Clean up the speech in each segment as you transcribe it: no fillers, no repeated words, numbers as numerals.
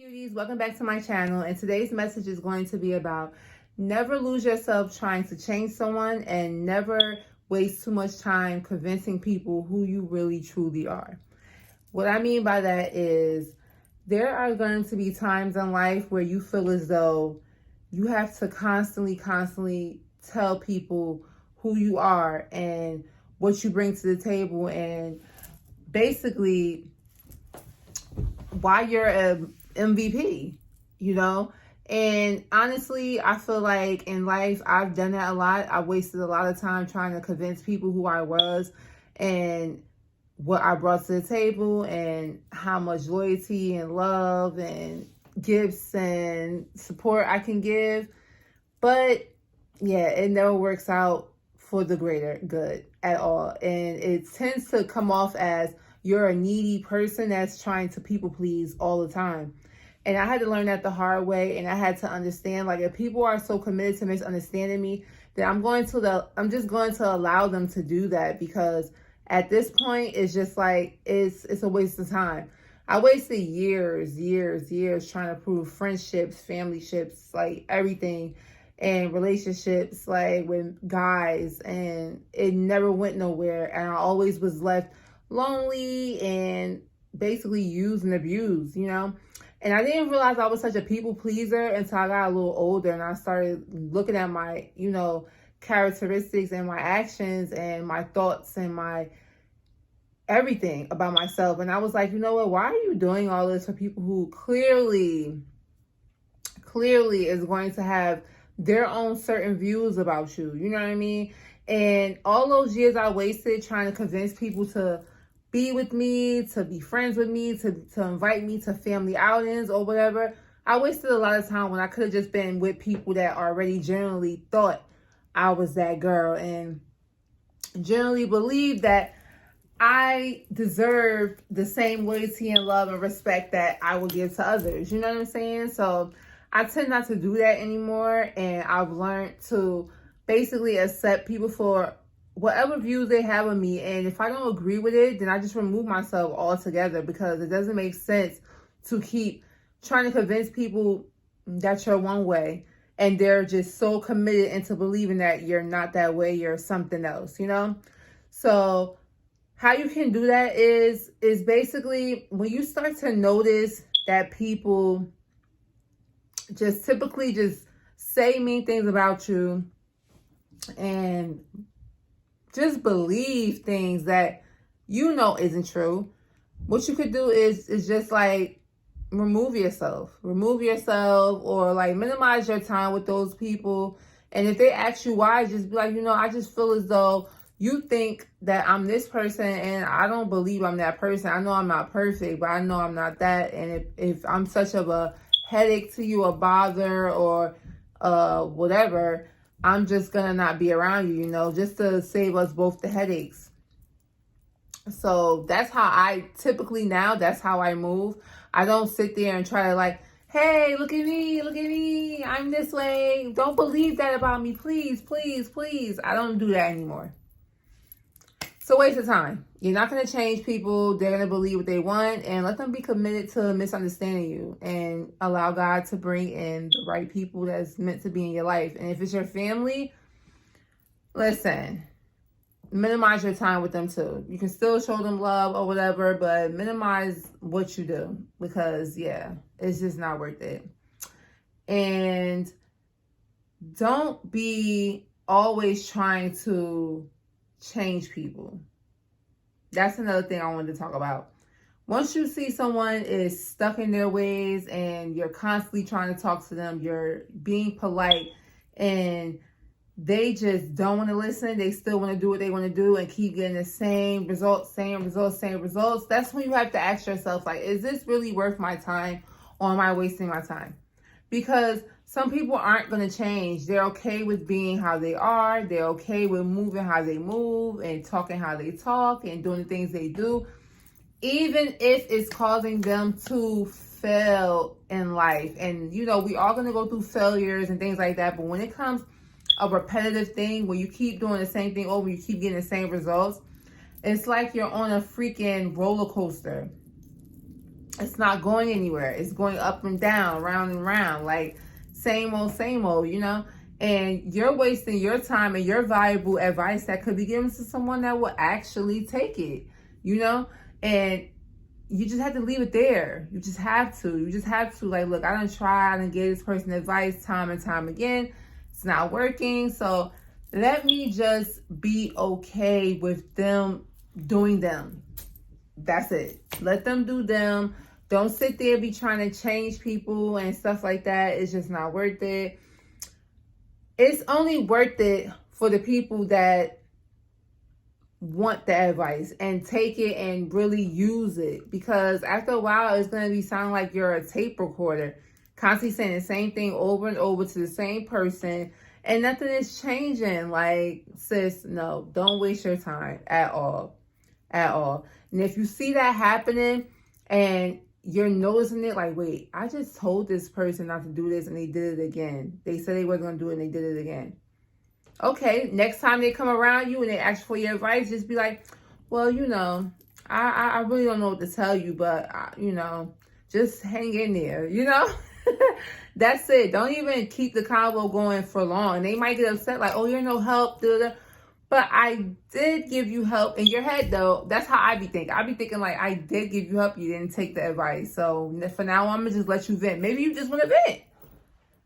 Beauties, welcome back to my channel, and today's message is going to be about never lose yourself trying to change someone and never waste too much time convincing people who you really truly are. What I mean by that is there are going to be times in life where you feel as though you have to constantly tell people who you are and what you bring to the table and basically why you're a MVP, you know? And honestly, I feel like in life, I've done that a lot. I wasted a lot of time trying to convince people who I was and what I brought to the table and how much loyalty and love and gifts and support I can give. But yeah, it never works out for the greater good at all. And it tends to come off as you're a needy person that's trying to people please all the time. And I had to learn that the hard way. And I had to understand, like, if people are so committed to misunderstanding me, then I'm just going to allow them to do that, because at this point, it's just like, it's a waste of time. I wasted years trying to prove friendships, family ships, like everything, and relationships, like with guys, and it never went nowhere. And I always was left lonely and basically used and abused, you know? And I didn't realize I was such a people pleaser until I got a little older and I started looking at my, characteristics and my actions and my thoughts and my everything about myself. And I was like, you know what? Why are you doing all this for people who clearly is going to have their own certain views about you? You know what I mean? And all those years I wasted trying to convince people to be with me, to be friends with me, to invite me to family outings or whatever. I wasted a lot of time when I could have just been with people that already generally thought I was that girl and generally believed that I deserved the same loyalty and love and respect that I would give to others. You know what I'm saying? So I tend not to do that anymore. And I've learned to basically accept people for whatever views they have of me. And if I don't agree with it, then I just remove myself altogether, because it doesn't make sense to keep trying to convince people that you're one way and they're just so committed into believing that you're not that way, you're something else, you know? So how you can do that is basically when you start to notice that people just typically just say mean things about you and just believe things that you know isn't true. What you could do is just like remove yourself or like minimize your time with those people. And if they ask you why, just be like, I just feel as though you think that I'm this person and I don't believe I'm that person. I know I'm not perfect, but I know I'm not that. And if I'm such of a headache to you, a bother, or whatever, I'm just gonna not be around you, just to save us both the headaches. So that's how that's how I move. I don't sit there and try to like, hey, look at me, I'm this way. Don't believe that about me, please. I don't do that anymore. It's a waste of time. You're not going to change people. They're going to believe what they want, and let them be committed to misunderstanding you and allow God to bring in the right people that's meant to be in your life. And if it's your family, listen, minimize your time with them too. You can still show them love or whatever, but minimize what you do, because it's just not worth it. And don't be always trying to change people. That's another thing I wanted to talk about. Once you see someone is stuck in their ways and you're constantly trying to talk to them, you're being polite, and they just don't want to listen, they still want to do what they want to do and keep getting the same results. That's when you have to ask yourself, like, is this really worth my time, or am I wasting my time? Because some people aren't going to change. They're okay with being how they are. They're okay with moving how they move and talking how they talk and doing the things they do, even if it's causing them to fail in life. And, we all going to go through failures and things like that. But when it comes a repetitive thing where you keep doing the same thing over, you keep getting the same results, it's like you're on a freaking roller coaster. It's not going anywhere. It's going up and down, round and round, like same old, you know? And you're wasting your time and your valuable advice that could be given to someone that will actually take it, you know? And you just have to leave it there. You just have to. You just have to. Like, look, I done try, I done give this person advice time and time again. It's not working. So let me just be okay with them doing them. That's it. Let them do them. Don't sit there be trying to change people and stuff like that. It's just not worth it. It's only worth it for the people that want the advice and take it and really use it. Because after a while, it's going to be sounding like you're a tape recorder, constantly saying the same thing over and over to the same person, and nothing is changing. Like, sis, no, don't waste your time at all. At all. And if you see that happening and you're noticing it, like, wait, I just told this person not to do this and they did it again. They said they weren't going to do it and they did it again. Okay, next time they come around you and they ask for your advice, just be like, well, you know, I really don't know what to tell you, but, you know, just hang in there, you know? That's it. Don't even keep the convo going for long. They might get upset like, oh, you're no help, duh. But I did give you help in your head, though. That's how I be thinking. I be thinking, like, I did give you help. You didn't take the advice. So for now, I'm going to just let you vent. Maybe you just want to vent.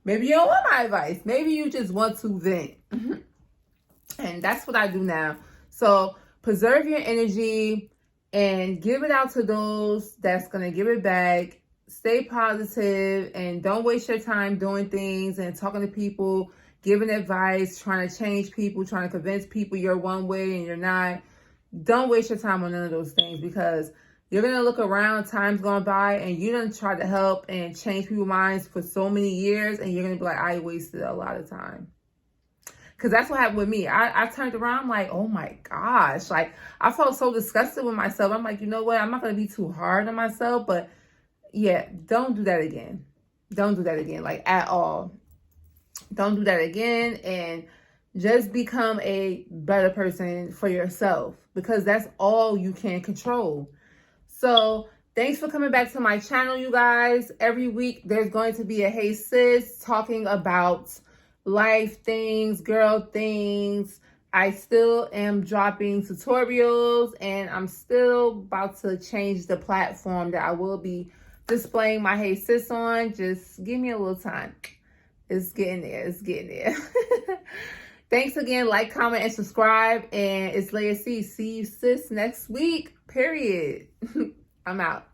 Maybe you don't want my advice. Maybe you just want to vent. And that's what I do now. So preserve your energy and give it out to those that's going to give it back. Stay positive and don't waste your time doing things and talking to people, giving advice, trying to change people, trying to convince people you're one way and you're not. Don't waste your time on none of those things, because you're going to look around, time's gone by, and you done try to help and change people's minds for so many years, and you're going to be like, I wasted a lot of time. Because that's what happened with me. I turned around, I'm like, oh my gosh. Like, I felt so disgusted with myself. I'm like, you know what? I'm not going to be too hard on myself, but yeah, don't do that again. Don't do that again, like, at all. Don't do that again, and just become a better person for yourself, because that's all you can control. So thanks for coming back to my channel, you guys. Every week there's going to be a Hey Sis talking about life things, girl things. I still am dropping tutorials, and I'm still about to change the platform that I will be displaying my Hey Sis on. Just give me a little time. It's getting there. It's getting there. Thanks again. Like, comment, and subscribe. And it's Leah C. See you, sis, next week. Period. I'm out.